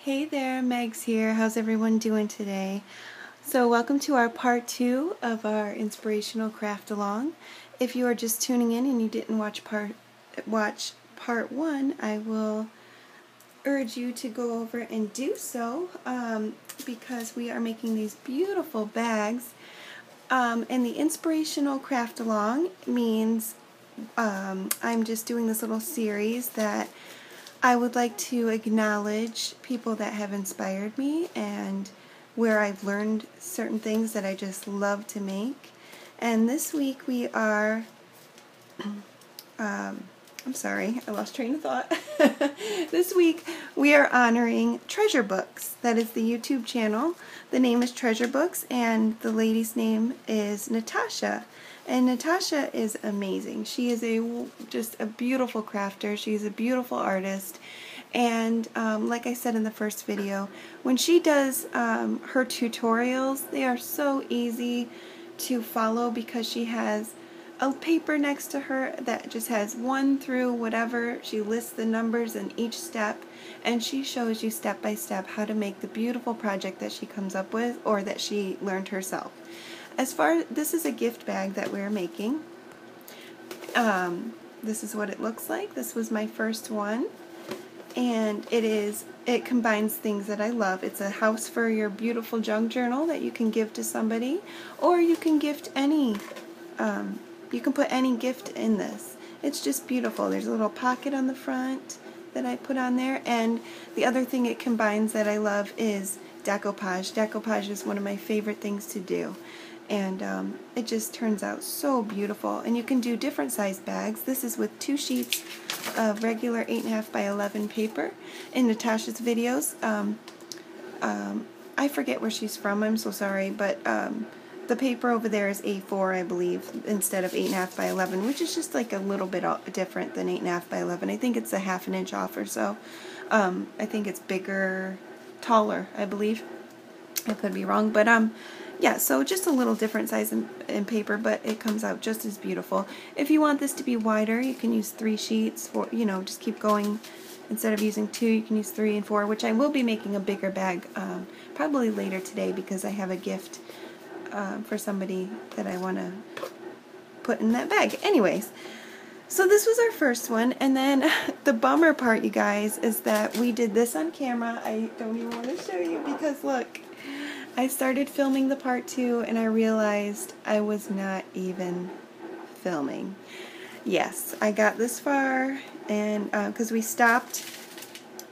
Hey there, Megs here. How's everyone doing today? So welcome to our part 2 of our Inspirational Craft Along. If you are just tuning in and you didn't watch part 1, I will urge you to go over and do so because we are making these beautiful bags. And the Inspirational Craft Along means I'm just doing this little series that I would like to acknowledge people that have inspired me and where I've learned certain things that I just love to make. And this week we are, I'm sorry, I lost train of thought. This week we are honoring Treasure Books. That is the YouTube channel. The name is Treasure Books and the lady's name is Natasa. And Natasa is amazing. She is just a beautiful crafter. She's a beautiful artist. And like I said in the first video, when she does her tutorials, they are so easy to follow because she has a paper next to her that just has 1 through whatever. She lists the numbers in each step, and she shows you step by step how to make the beautiful project that she comes up with or that she learned herself. This is a gift bag that we're making. This is what it looks like. This was my first one, and it combines things that I love. It's a house for your beautiful junk journal that you can give to somebody, or you can gift you can put any gift in this. It's just beautiful. There's a little pocket on the front that I put on there, and the other thing it combines that I love is decoupage. Decoupage is one of my favorite things to do. And it just turns out so beautiful. And you can do different size bags. This is with 2 sheets of regular 8.5 by 11 paper. In Natasha's videos, I forget where she's from, I'm so sorry, but the paper over there is A4, I believe, instead of 8.5 by 11, which is just like a little bit different than 8.5 by 11. I think it's a ½ an inch off or so. I think it's bigger, taller, I believe. I could be wrong, but yeah, so just a little different size in paper, but it comes out just as beautiful. If you want this to be wider, you can use 3 sheets, or just keep going. Instead of using 2, you can use 3 and 4, which I will be making a bigger bag probably later today because I have a gift for somebody that I want to put in that bag. Anyways, so this was our first one, and then the bummer part, you guys, is that we did this on camera. I don't even want to show you because look, I started filming the part 2 and I realized I was not even filming. Yes, I got this far, and because we stopped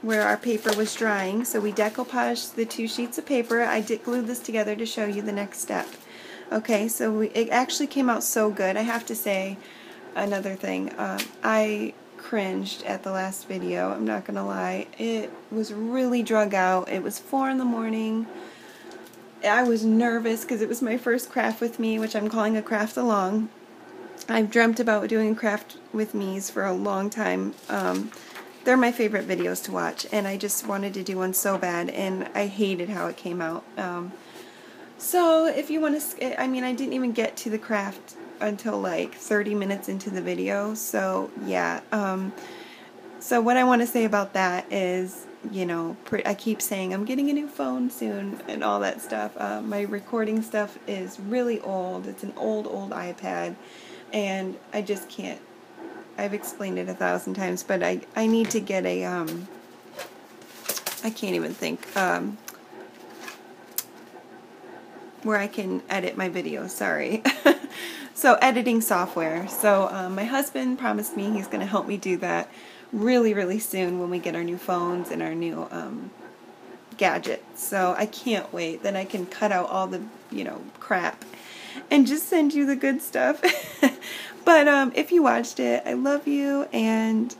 where our paper was drying, so we decoupaged the 2 sheets of paper. I glued this together to show you the next step. Okay, so it actually came out so good. I have to say another thing. I cringed at the last video, I'm not gonna lie. It was really drug out. It was 4 in the morning. I was nervous because it was my first craft with me, which I'm calling a craft along. I've dreamt about doing craft with me's for a long time. They're my favorite videos to watch, and I just wanted to do one so bad, and I hated how it came out. So if you want to, I didn't even get to the craft until like 30 minutes into the video, so yeah. So what I want to say about that is, I keep saying I'm getting a new phone soon and all that stuff. My recording stuff is really old. It's an old iPad, and I just can't. I've explained it 1,000 times, but I need to get a, I can't even think, where I can edit my videos, sorry. So editing software. So my husband promised me he's going to help me do that really, really soon when we get our new phones and our new gadgets. So I can't wait. Then I can cut out all the, crap and just send you the good stuff. But if you watched it, I love you, and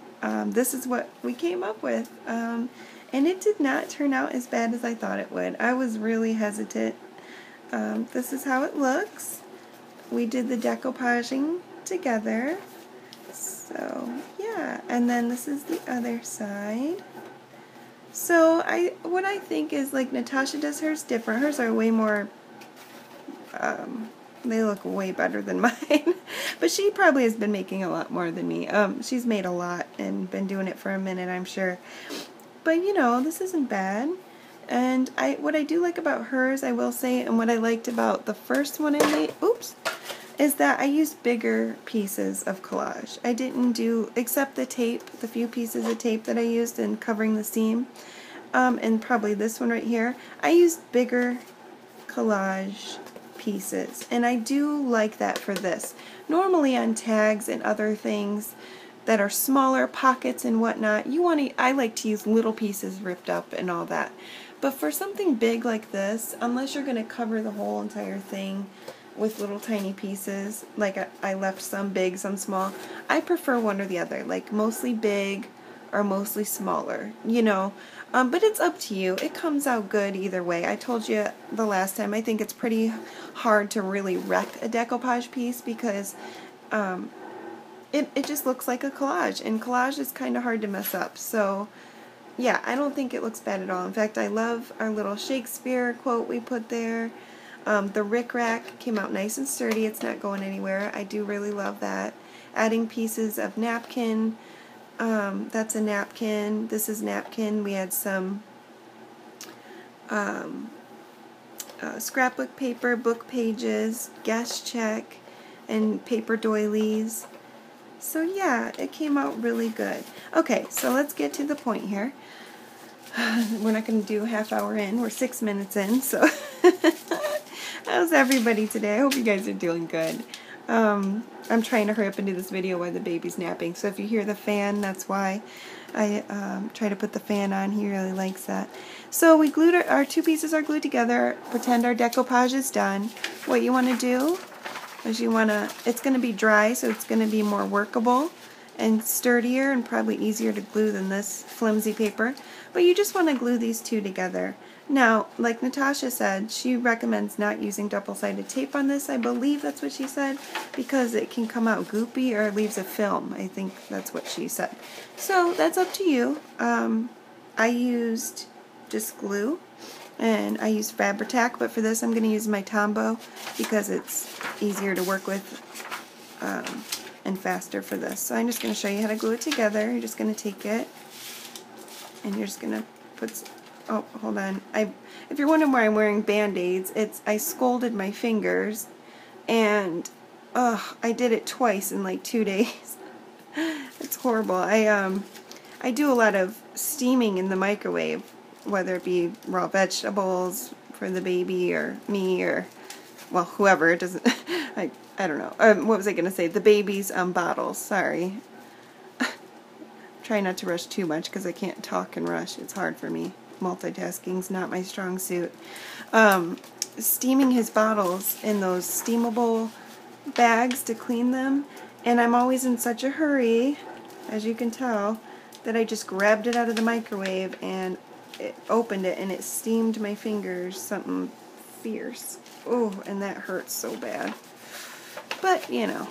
this is what we came up with. And it did not turn out as bad as I thought it would. I was really hesitant. This is how it looks. We did the decoupaging together. So, yeah. And then this is the other side. So, what I think is, like, Natasha does hers different. Hers are way more, they look way better than mine. But she probably has been making a lot more than me. She's made a lot and been doing it for a minute, I'm sure. But you know, this isn't bad. And what I do like about hers, I will say, and what I liked about the first one I made, oops, is that I used bigger pieces of collage. I didn't do, except the tape, the few pieces of tape that I used in covering the seam, and probably this one right here, I used bigger collage pieces, and I do like that for this. Normally on tags and other things that are smaller, pockets and whatnot, I like to use little pieces ripped up and all that. But for something big like this, unless you're going to cover the whole entire thing with little tiny pieces, like I left some big, some small, I prefer one or the other, like mostly big or mostly smaller, you know. But it's up to you. It comes out good either way. I told you the last time, I think it's pretty hard to really wreck a decoupage piece because it just looks like a collage, and collage is kind of hard to mess up. So yeah, I don't think it looks bad at all. In fact, I love our little Shakespeare quote we put there. The rickrack came out nice and sturdy. It's not going anywhere. I do really love that. Adding pieces of napkin. That's a napkin. This is napkin. We had some scrapbook paper, book pages, guest check, and paper doilies. So yeah, it came out really good. Okay, so let's get to the point here. We're not going to do half hour in. We're 6 minutes in, so how's everybody today? I hope you guys are doing good. I'm trying to hurry up and do this video while the baby's napping, so if you hear the fan, that's why. I try to put the fan on. He really likes that. So we glued our two pieces are glued together. Pretend our decoupage is done. What you want to do is it's going to be dry, so it's going to be more workable and sturdier and probably easier to glue than this flimsy paper. But you just want to glue these two together. Now, like Natasha said, she recommends not using double-sided tape on this. I believe that's what she said, because it can come out goopy or it leaves a film. I think that's what she said. So that's up to you. I used just glue, and I used Fabri-Tac, but for this I'm going to use my Tombow because it's easier to work with and faster for this. So I'm just going to show you how to glue it together. You're just going to take it, and you're just going to put... Oh, hold on. If you're wondering why I'm wearing Band-Aids, I scalded my fingers, and I did it twice in like 2 days. It's horrible. I do a lot of steaming in the microwave, whether it be raw vegetables for the baby or me or, well, whoever. It doesn't. I don't know. What was I going to say? The baby's bottles. Sorry. Try not to rush too much because I can't talk and rush. It's hard for me. Multitasking's not my strong suit. Steaming his bottles in those steamable bags to clean them, and I'm always in such a hurry, as you can tell, that I just grabbed it out of the microwave and opened it, and it steamed my fingers something fierce. Oh, and that hurts so bad. But, you know.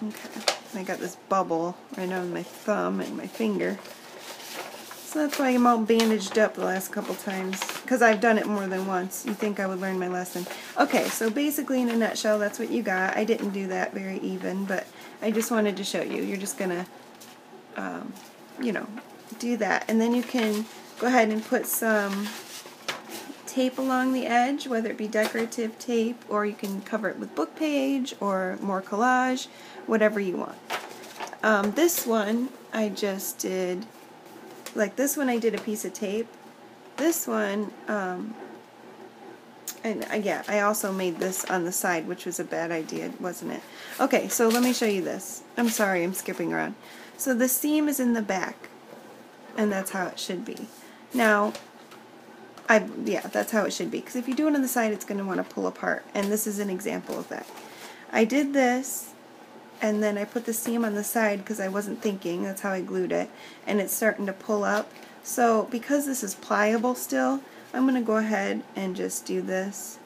Okay. I got this bubble right on my thumb and my finger. So that's why I'm all bandaged up the last couple times, because I've done it more than once. You think I would learn my lesson. Okay, so basically in a nutshell, that's what you got. I didn't do that very even, but I just wanted to show you. You're just going to, you know, do that. And then you can go ahead and put some tape along the edge, whether it be decorative tape, or you can cover it with book page or more collage, whatever you want. This one I just did... Like this one I did a piece of tape. This one, yeah, I also made this on the side, which was a bad idea, wasn't it? Okay, so let me show you this. I'm sorry, I'm skipping around. So the seam is in the back, and that's how it should be. Now, yeah, that's how it should be, because if you do it on the side, it's going to want to pull apart, and this is an example of that. I did this, and then I put the seam on the side because I wasn't thinking. That's how I glued it. And it's starting to pull up. So because this is pliable still, I'm going to go ahead and just do this.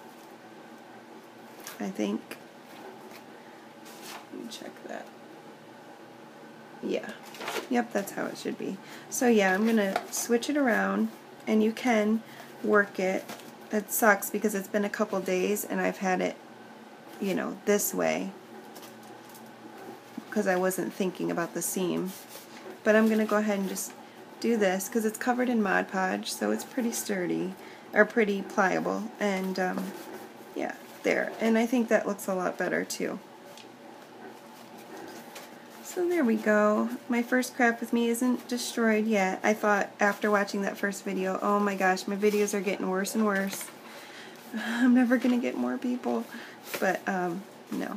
I think. Let me check that. Yeah. Yep, that's how it should be. So yeah, I'm going to switch it around, and you can work it. It sucks because it's been a couple days and I've had it, you know, this way, because I wasn't thinking about the seam. But I'm going to go ahead and just do this because it's covered in Mod Podge, so it's pretty sturdy, or pretty pliable, and yeah, there. And I think that looks a lot better too. So there we go. My first craft with me isn't destroyed yet. I thought after watching that first video, oh my gosh, my videos are getting worse and worse. I'm never gonna get more people, but no,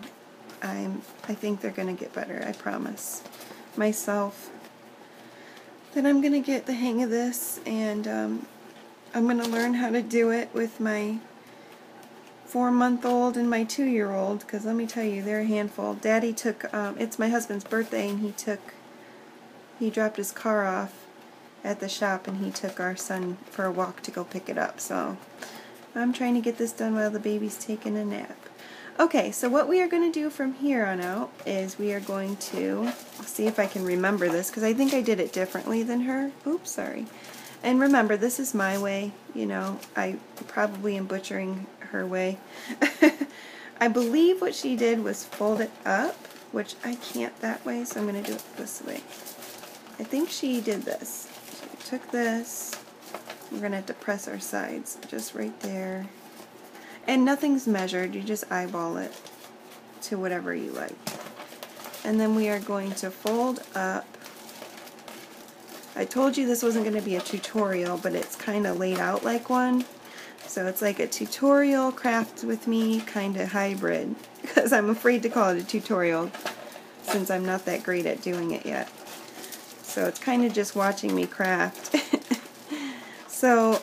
I think they're gonna get better. I promise myself that I'm gonna get the hang of this, and I'm gonna learn how to do it with my 4-month-old and my 2-year-old, because let me tell you, they're a handful. Daddy took, it's my husband's birthday, and he dropped his car off at the shop, and he took our son for a walk to go pick it up. So I'm trying to get this done while the baby's taking a nap. Okay, so what we are going to do from here on out is we are going to see if I can remember this, because I think I did it differently than her. Oops, sorry. And remember, this is my way. You know, I probably am butchering her way. I believe what she did was fold it up, which I can't that way, so I'm going to do it this way. I think she did this. She took this. We're going to have to press our sides just right there. And nothing's measured. You just eyeball it to whatever you like. And then we are going to fold up. I told you this wasn't going to be a tutorial, but it's kind of laid out like one. So it's like a tutorial craft with me kind of hybrid, because I'm afraid to call it a tutorial since I'm not that great at doing it yet. So it's kind of just watching me craft. So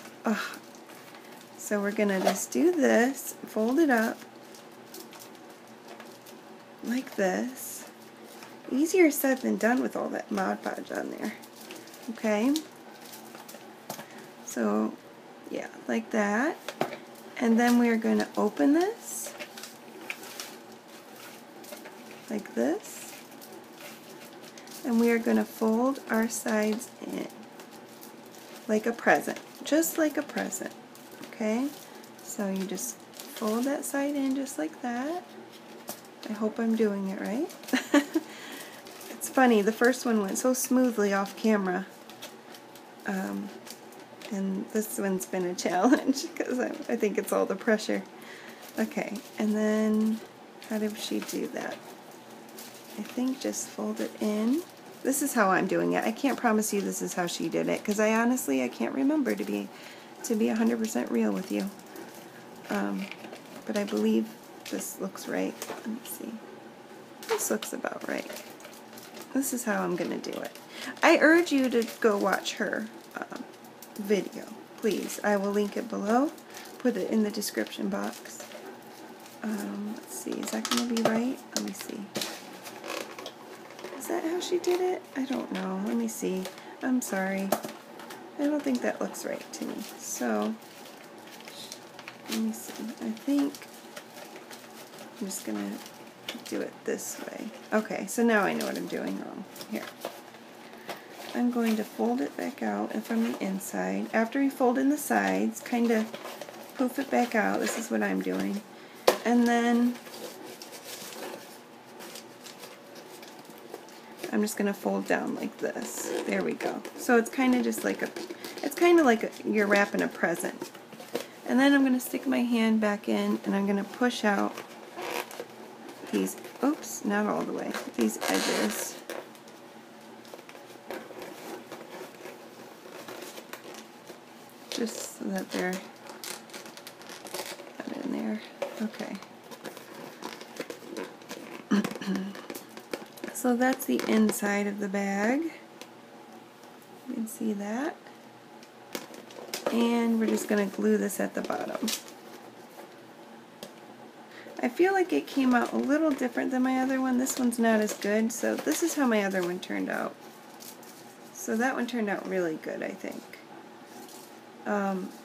we're going to just do this, fold it up like this. Easier said than done with all that Mod Podge on there. Okay? So yeah, like that. And then we're going to open this like this. And we are going to fold our sides in like a present, just like a present. Okay? So you just fold that side in just like that. I hope I'm doing it right. It's funny, the first one went so smoothly off camera. And this one's been a challenge because I think it's all the pressure. Okay, and then how did she do that? I think just fold it in. This is how I'm doing it. I can't promise you this is how she did it, because I can't remember, to be 100% real with you. But I believe this looks right. Let me see. This looks about right. This is how I'm going to do it. I urge you to go watch her video, please. I will link it below. Put it in the description box. Let's see. Is that going to be right? Let me see. Is that how she did it? I don't know. Let me see. I'm sorry. I don't think that looks right to me. So, let me see. I think I'm just going to do it this way. Okay, so now I know what I'm doing wrong. Here. I'm going to fold it back out and from the inside. After we fold in the sides, kind of poof it back out. This is what I'm doing. And then I'm just going to fold down like this. There we go. So it's kind of just like you're wrapping a present. And then I'm going to stick my hand back in and I'm going to push out these, oops, not all the way, these edges. Just so that they're not in there. Okay. So that's the inside of the bag. You can see that. And we're just going to glue this at the bottom. I feel like it came out a little different than my other one. This one's not as good, so this is how my other one turned out. So that one turned out really good, I think.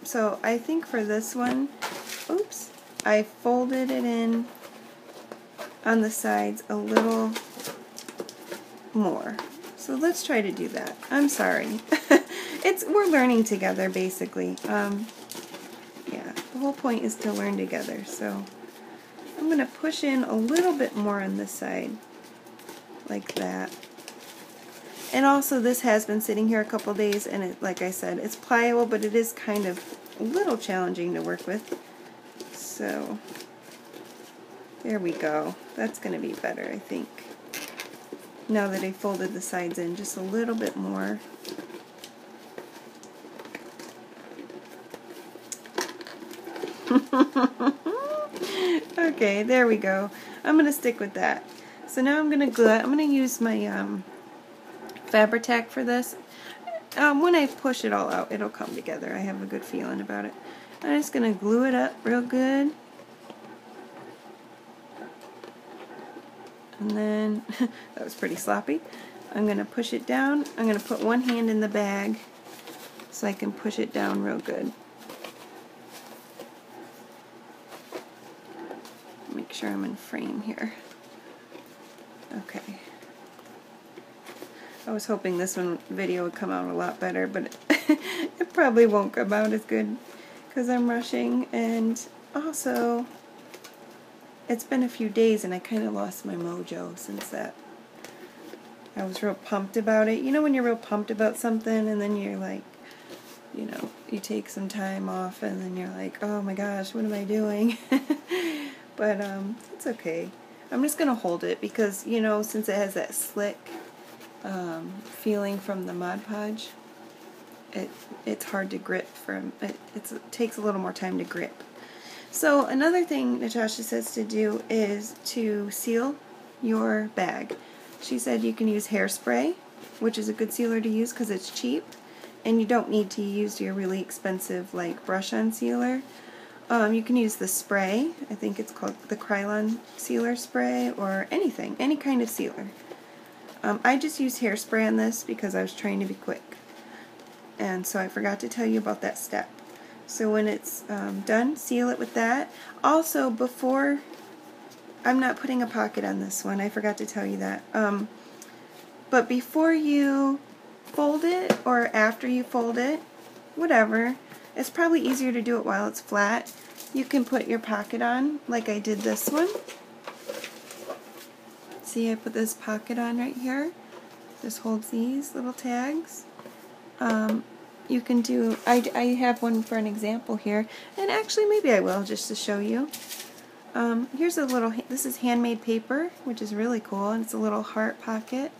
So I think for this one, oops, I folded it in on the sides a little more. So let's try to do that. I'm sorry. We're learning together, basically. Yeah, the whole point is to learn together. So I'm going to push in a little bit more on this side, like that. And also this has been sitting here a couple days, and it, like I said, it's pliable, but it is kind of a little challenging to work with. So there we go. That's going to be better, I think. Now that I folded the sides in just a little bit more. Okay, there we go. I'm going to stick with that. So now I'm going to glue it. I'm going to use my Fabri-Tac for this. When I push it all out, it'll come together. I have a good feeling about it. I'm just going to glue it up real good. And then, that was pretty sloppy. I'm going to push it down. I'm going to put one hand in the bag so I can push it down real good. Make sure I'm in frame here. Okay. I was hoping this video would come out a lot better, but it probably won't come out as good because I'm rushing, and also it's been a few days and I kind of lost my mojo since that. I was real pumped about it. You know when you're real pumped about something and then you're like, you know, you take some time off and then you're like, oh my gosh, what am I doing? But it's okay. I'm just going to hold it because, you know, since it has that slick feeling from the Mod Podge, it's hard to grip from it. It takes a little more time to grip. So another thing Natasha says to do is to seal your bag. She said you can use hairspray, which is a good sealer to use because it's cheap, and you don't need to use your really expensive like brush-on sealer. You can use the spray. I think it's called the Krylon sealer spray, or anything, any kind of sealer. I just used hairspray on this because I was trying to be quick, and so I forgot to tell you about that step. So when it's done, seal it with that. Also, before, I'm not putting a pocket on this one, I forgot to tell you that. But before you fold it, or after you fold it, whatever, it's probably easier to do it while it's flat. You can put your pocket on, like I did this one. See, I put this pocket on right here. This holds these little tags. You can do, I have one for an example here, and actually maybe I will just to show you. Here's a little, this is handmade paper, which is really cool, and it's a little heart pocket.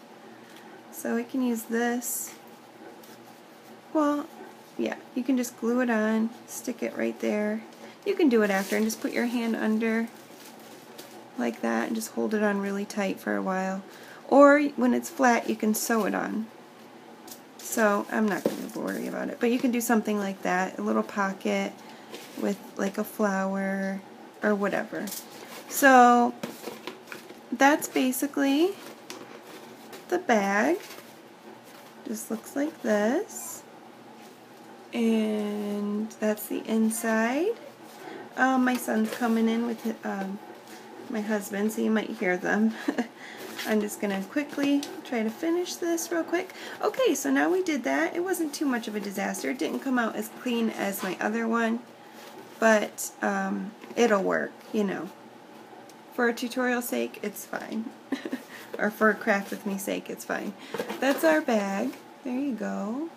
So we can use this. Well, yeah, you can just glue it on, stick it right there. You can do it after and just put your hand under like that and just hold it on really tight for a while. Or when it's flat, you can sew it on. So I'm not going to worry about it, but you can do something like that, a little pocket with like a flower or whatever. So that's basically the bag. Just looks like this. And that's the inside. My son's coming in with my husband, so you might hear them. I'm just going to quickly try to finish this real quick. Okay, so now we did that. It wasn't too much of a disaster. It didn't come out as clean as my other one, but it'll work, you know. For a tutorial sake, it's fine. Or for a craft with me sake, it's fine. That's our bag. There you go.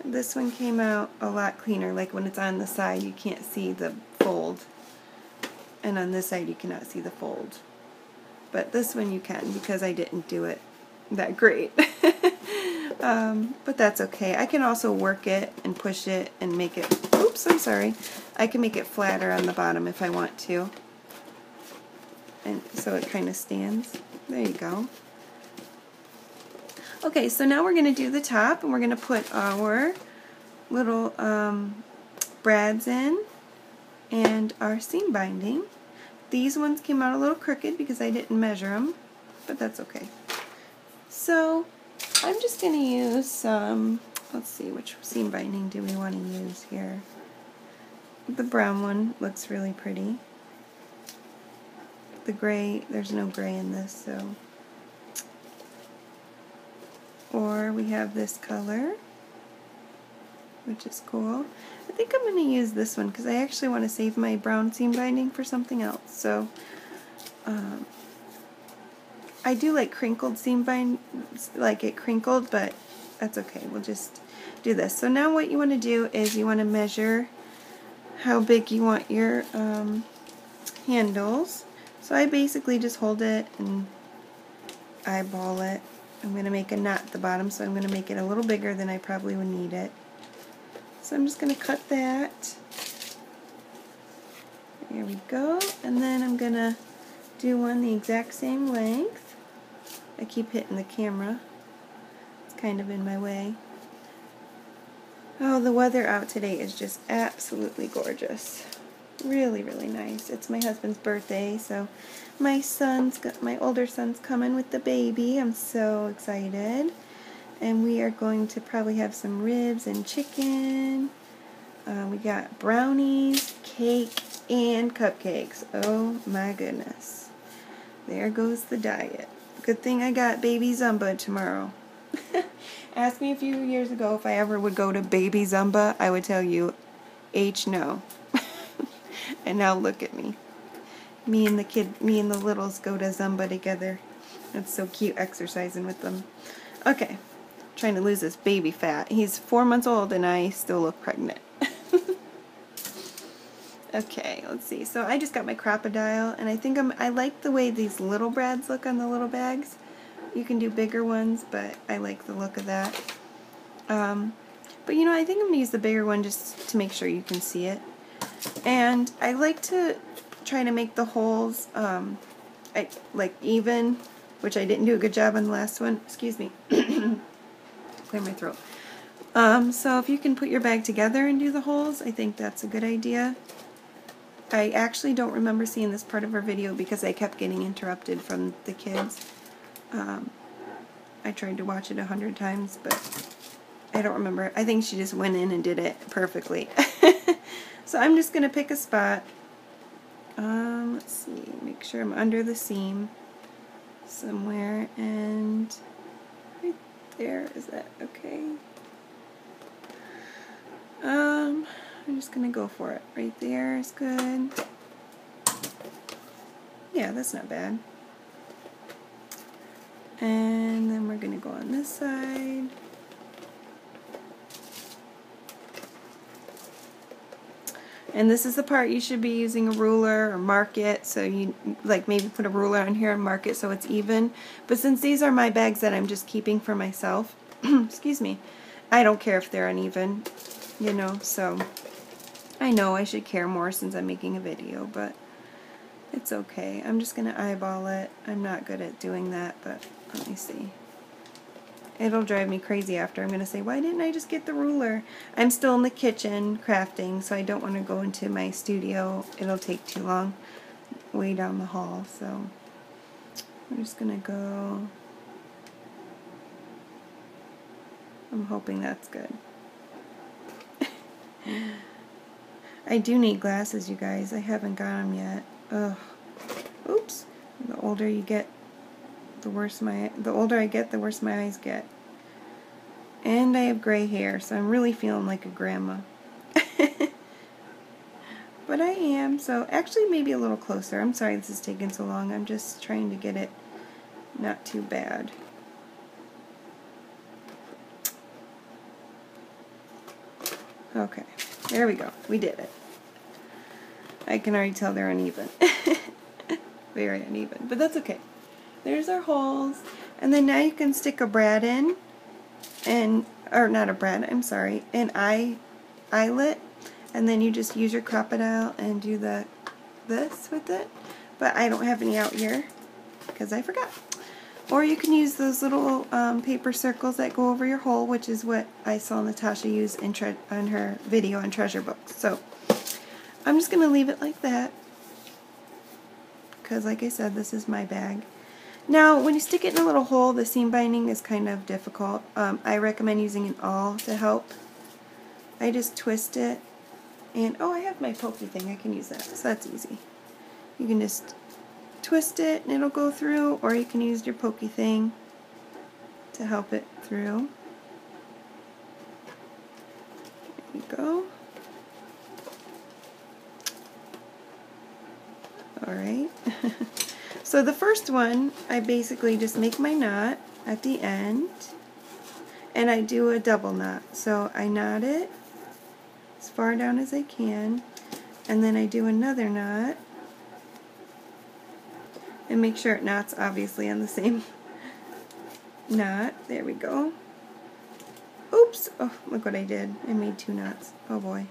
This one came out a lot cleaner. Like when it's on the side, you can't see the fold. And on this side, you cannot see the fold. But this one you can, because I didn't do it that great. But that's okay. I can also work it and push it and make it, oops, I'm sorry. I can make it flatter on the bottom if I want to. And so it kind of stands. There you go. Okay, so now we're going to do the top, and we're going to put our little brads in and our seam binding. These ones came out a little crooked because I didn't measure them, but that's okay. So I'm just going to use some, let's see, which seam binding do we want to use here? The brown one looks really pretty. The gray, there's no gray in this, so. Or we have this color, which is cool. I think I'm going to use this one because I actually want to save my brown seam binding for something else. So I do like crinkled seam bind, like it crinkled, but that's okay. We'll just do this. So now what you want to do is you want to measure how big you want your handles. So I basically just hold it and eyeball it. I'm going to make a knot at the bottom, so I'm going to make it a little bigger than I probably would need it. So I'm just going to cut that. There we go. And then I'm going to do one the exact same length. I keep hitting the camera. It's kind of in my way. Oh, the weather out today is just absolutely gorgeous. Really, really nice. It's my husband's birthday, so my older son's coming with the baby. I'm so excited. And we are going to probably have some ribs and chicken. We got brownies, cake, and cupcakes. Oh my goodness. There goes the diet. Good thing I got baby Zumba tomorrow. Asked me a few years ago if I ever would go to baby Zumba. I would tell you, H no. And now look at me. Me and the littles go to Zumba together. It's so cute exercising with them. Okay, trying to lose this baby fat. He's 4 months old and I still look pregnant. Okay, let's see. So I just got my crocodile, and I think I like the way these little brads look on the little bags. You can do bigger ones, but I like the look of that. But you know, I think I'm going to use the bigger one just to make sure you can see it. And I like to try to make the holes like even, which I didn't do a good job on the last one. Excuse me. Clear my throat. So if you can put your bag together and do the holes, I think that's a good idea. I actually don't remember seeing this part of her video because I kept getting interrupted from the kids. I tried to watch it 100 times, but I don't remember. I think she just went in and did it perfectly. So I'm just going to pick a spot. Let's see, make sure I'm under the seam somewhere, and right there, is that okay? I'm just going to go for it. Right there is good. Yeah, that's not bad. And then we're going to go on this side. And this is the part you should be using a ruler or mark it. So you like maybe put a ruler on here and mark it so it's even. But since these are my bags that I'm just keeping for myself, excuse me, I don't care if they're uneven, you know, so I know I should care more since I'm making a video, but it's okay. I'm just going to eyeball it. I'm not good at doing that, but let me see. It'll drive me crazy after. I'm going to say, why didn't I just get the ruler? I'm still in the kitchen crafting, so I don't want to go into my studio. It'll take too long way down the hall, so I'm just going to go. I'm hoping that's good. I do need glasses, you guys. I haven't got them yet. Ugh. Oops. The older you get, the older I get, the worse my eyes get. And I have gray hair, so I'm really feeling like a grandma. But I am, so actually maybe a little closer. I'm sorry this is taking so long. I'm just trying to get it not too bad. Okay, there we go. We did it. I can already tell they're uneven. Very uneven, but that's okay. There's our holes, and then now you can stick a brad in, or not a brad, I'm sorry, an eyelet, and then you just use your crocodile and do this with it, but I don't have any out here because I forgot. Or you can use those little paper circles that go over your hole, which is what I saw Natasa use on her video on treasure books. So I'm just going to leave it like that because, like I said, this is my bag. Now, when you stick it in a little hole, the seam binding is kind of difficult. I recommend using an awl to help. I just twist it, and oh, I have my pokey thing. I can use that, so that's easy. You can just twist it, and it'll go through, or you can use your pokey thing to help it through. There you go. Alright. So the first one, I basically just make my knot at the end, and I do a double knot. So I knot it as far down as I can, and then I do another knot, and make sure it knots obviously on the same knot. There we go. Oops! Oh, look what I did. I made 2 knots. Oh boy.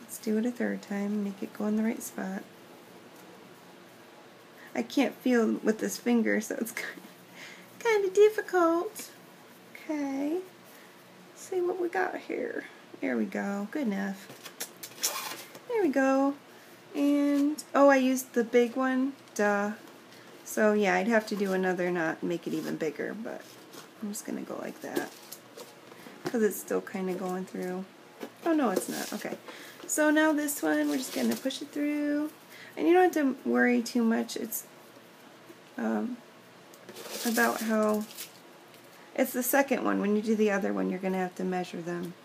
Let's do it a third time, make it go in the right spot. I can't feel with this finger, so it's kind of difficult. Okay. Let's see what we got here. There we go. Good enough. There we go. And, oh, I used the big one. Duh. So, yeah, I'd have to do another knot and make it even bigger, but I'm just going to go like that, because it's still kind of going through. Oh, no, it's not. Okay. So now this one, we're just going to push it through. And you don't have to worry too much. It's about how... It's the second one. When you do the other one, you're going to have to measure them.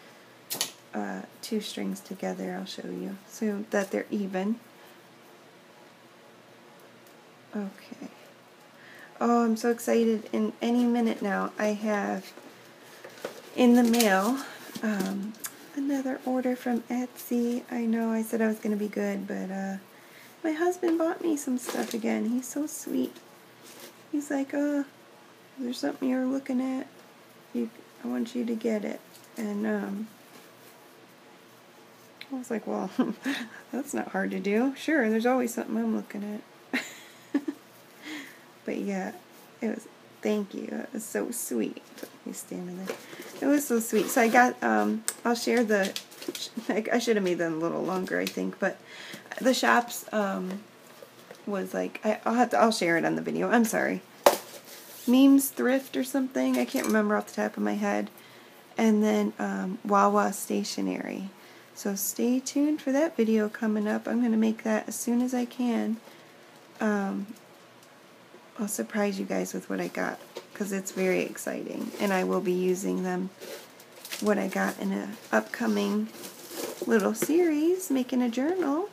2 strings together, I'll show you, so that they're even. Okay. Oh, I'm so excited. In any minute now, I have in the mail another order from Etsy. I know I said I was going to be good, but my husband bought me some stuff again. He's so sweet. He's like, oh, is there something you're looking at? I want you to get it. And I was like, well, that's not hard to do. Sure, there's always something I'm looking at. But yeah, it was, thank you. It was so sweet. He's standing there. It was so sweet. So I got, I'll share the, I should have made them a little longer, I think, but the shops was like, I'll share it on the video. I'm sorry. Memes Thrift or something. I can't remember off the top of my head. And then Wawa Stationery. So stay tuned for that video coming up. I'm going to make that as soon as I can. I'll surprise you guys with what I got, because it's very exciting. And I will be using them, what I got, in an upcoming little series, making a journal.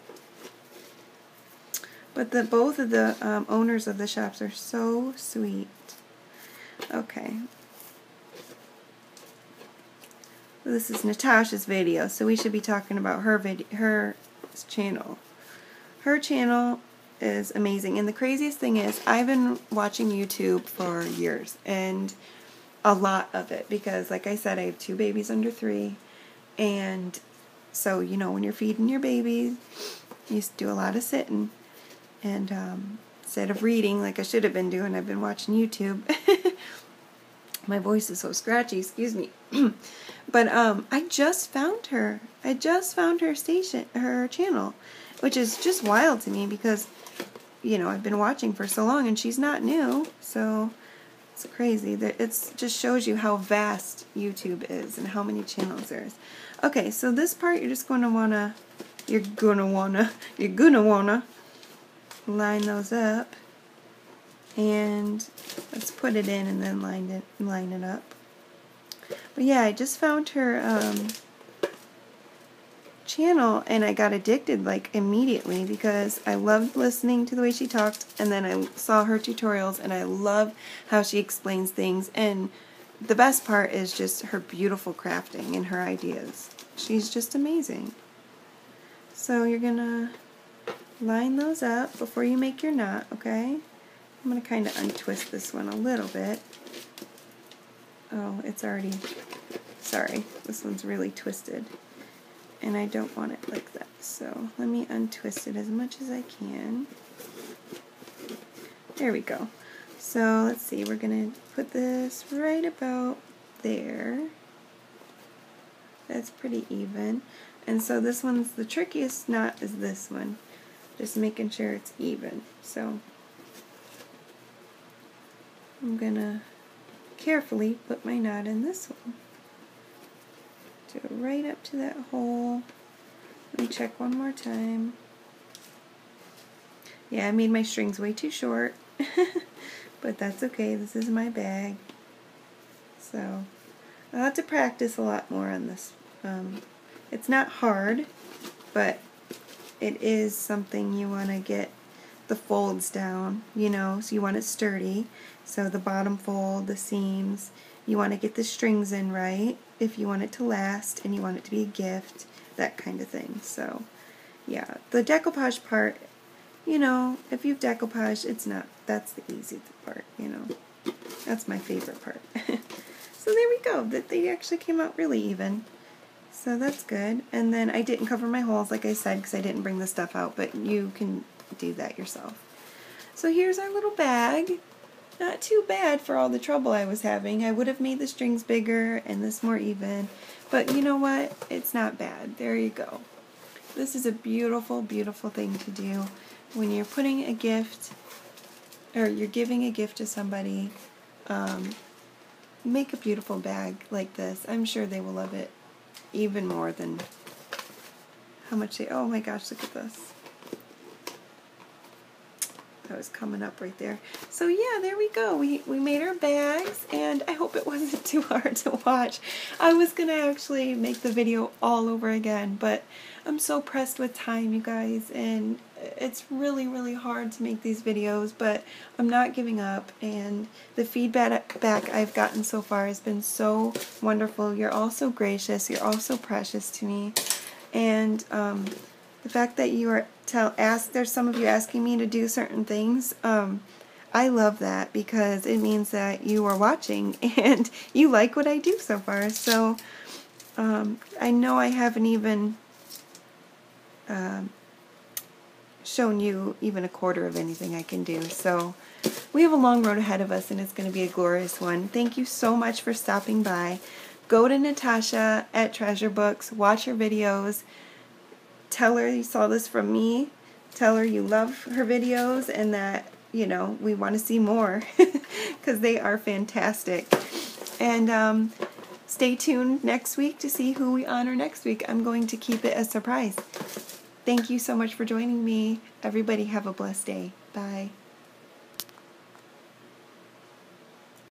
But both of the owners of the shops are so sweet. Okay. This is Natasha's video, so we should be talking about her channel. Her channel is amazing, and the craziest thing is I've been watching YouTube for years, and a lot of it, because like I said, I have 2 babies under 3, and so, you know, when you're feeding your babies, you do a lot of sitting, and instead of reading like I should have been doing, I've been watching YouTube. My voice is so scratchy, excuse me. But I just found her. I just found her channel, which is just wild to me, because, you know, I've been watching for so long, and she's not new, so it's crazy. It just shows you how vast YouTube is and how many channels there is. Okay, so this part you're just going to wanna, you're gonna wanna line those up. And let's put it in and then line it up. But yeah, I just found her channel, and I got addicted like immediately, because I loved listening to the way she talked, and then I saw her tutorials, and I love how she explains things, and the best part is just her beautiful crafting and her ideas. She's just amazing. So you're gonna line those up before you make your knot, okay? I'm going to kind of untwist this one a little bit. Oh, it's already, sorry, this one's really twisted, and I don't want it like that. So let me untwist it as much as I can. There we go. So let's see, we're going to put this right about there. That's pretty even. And so this one's the trickiest knot, is this one. Just making sure it's even. So I'm gonna carefully put my knot in this one. Do it right up to that hole. Let me check one more time. Yeah, I made my strings way too short, but that's okay. This is my bag. So I'll have to practice a lot more on this. It's not hard, but it is something you want to get the folds down, you know, so you want it sturdy. So the bottom fold, the seams, you want to get the strings in right if you want it to last and you want it to be a gift, that kind of thing. So yeah, the decoupage part, you know, if you've decoupaged, it's not, that's the easy part, you know. That's my favorite part. So there we go, that they actually came out really even. So that's good. And then I didn't cover my holes, like I said, because I didn't bring the stuff out, but you can do that yourself. So here's our little bag. Not too bad for all the trouble I was having. I would have made the strings bigger and this more even, but you know what? It's not bad. There you go. This is a beautiful, beautiful thing to do when you're putting a gift, or you're giving a gift to somebody. Make a beautiful bag like this. I'm sure they will love it even more than how much they, oh my gosh, look at this. That was coming up right there. So yeah, there we go. We made our bags, and I hope it wasn't too hard to watch. I was going to actually make the video all over again, but I'm so pressed with time, you guys, and it's really, really hard to make these videos, but I'm not giving up, and the feedback I've gotten so far has been so wonderful. You're all so gracious. You're all so precious to me, and the fact that you are there's some of you asking me to do certain things, I love that, because it means that you are watching and you like what I do so far. So I know I haven't even shown you even a quarter of anything I can do. So we have a long road ahead of us, and it's going to be a glorious one. Thank you so much for stopping by. Go to Natasa at Treasure Books, watch her videos. Tell her you saw this from me. Tell her you love her videos and that, you know, we want to see more because they are fantastic. And stay tuned next week to see who we honor next week. I'm going to keep it a surprise. Thank you so much for joining me. Everybody have a blessed day. Bye.